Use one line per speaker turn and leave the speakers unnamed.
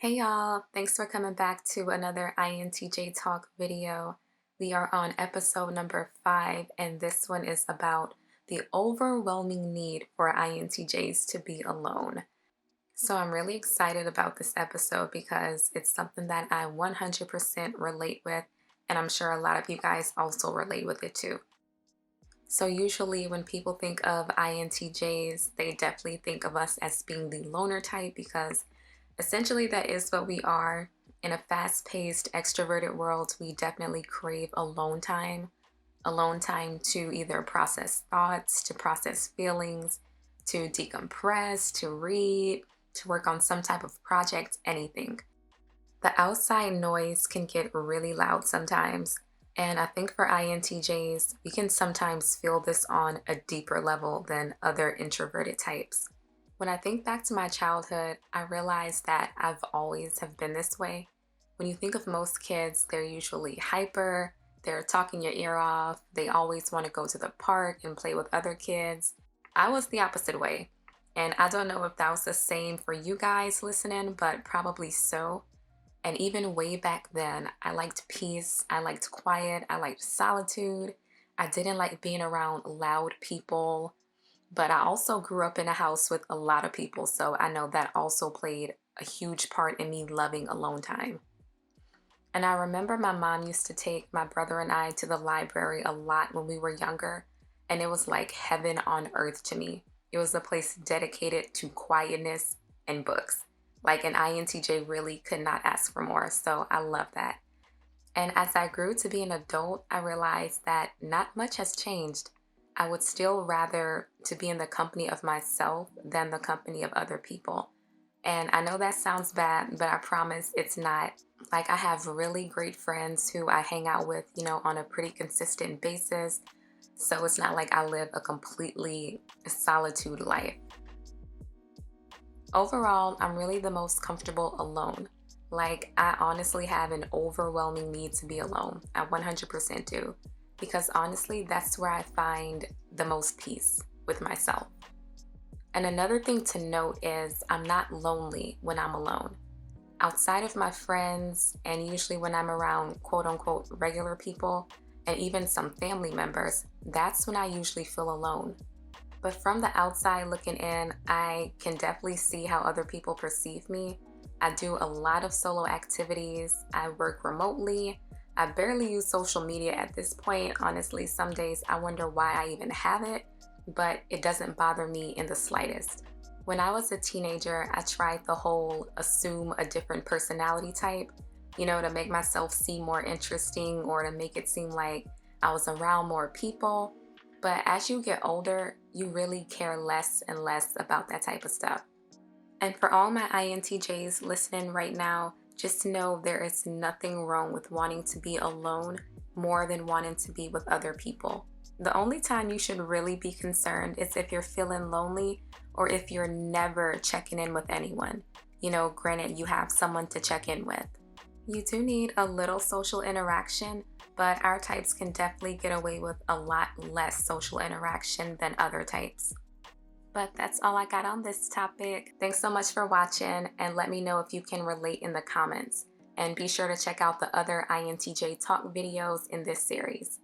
Hey y'all, thanks for coming back to another INTJ Talk video. We are on episode number 5, and this one is about the overwhelming need for INTJs to be alone. So I'm really excited about this episode because it's something that I 100% relate with, and I'm sure a lot of you guys also relate with it too. So usually when people think of INTJs, they definitely think of us as being the loner type because essentially that is what we are. In a fast-paced, extroverted world, we definitely crave alone time to either process thoughts, to process feelings, to decompress, to read, to work on some type of project, anything. The outside noise can get really loud sometimes. And I think for INTJs, we can sometimes feel this on a deeper level than other introverted types. When I think back to my childhood, I realize that I've always have been this way. When you think of most kids, they're usually hyper, they're talking your ear off, they always want to go to the park and play with other kids. I was the opposite way. And I don't know if that was the same for you guys listening, but probably so. And even way back then, I liked peace, I liked quiet, I liked solitude. I didn't like being around loud people, but I also grew up in a house with a lot of people, so I know that also played a huge part in me loving alone time. And I remember my mom used to take my brother and I to the library a lot when we were younger, and it was like heaven on earth to me. It was a place dedicated to quietness and books. Like an INTJ really could not ask for more, so I love that. And as I grew to be an adult, I realized that not much has changed. I would still rather to be in the company of myself than the company of other people. And I know that sounds bad, but I promise it's not. Like I have really great friends who I hang out with, on a pretty consistent basis. So it's not like I live a completely solitude life. Overall, I'm really the most comfortable alone. Like, I honestly have an overwhelming need to be alone. I 100% do. Because honestly, that's where I find the most peace with myself. And another thing to note is I'm not lonely when I'm alone. Outside of my friends, and usually when I'm around quote unquote regular people, and even some family members, that's when I usually feel alone. But from the outside looking in, I can definitely see how other people perceive me. I do a lot of solo activities. I work remotely. I barely use social media at this point. Honestly, some days I wonder why I even have it, but it doesn't bother me in the slightest. When I was a teenager, I tried the whole assume a different personality type, to make myself seem more interesting or to make it seem like I was around more people. But as you get older, you really care less and less about that type of stuff. And for all my INTJs listening right now, just know there is nothing wrong with wanting to be alone more than wanting to be with other people. The only time you should really be concerned is if you're feeling lonely or if you're never checking in with anyone. Granted, you have someone to check in with. You do need a little social interaction, but our types can definitely get away with a lot less social interaction than other types. But that's all I got on this topic. Thanks so much for watching, and let me know if you can relate in the comments. And be sure to check out the other INTJ Talk videos in this series.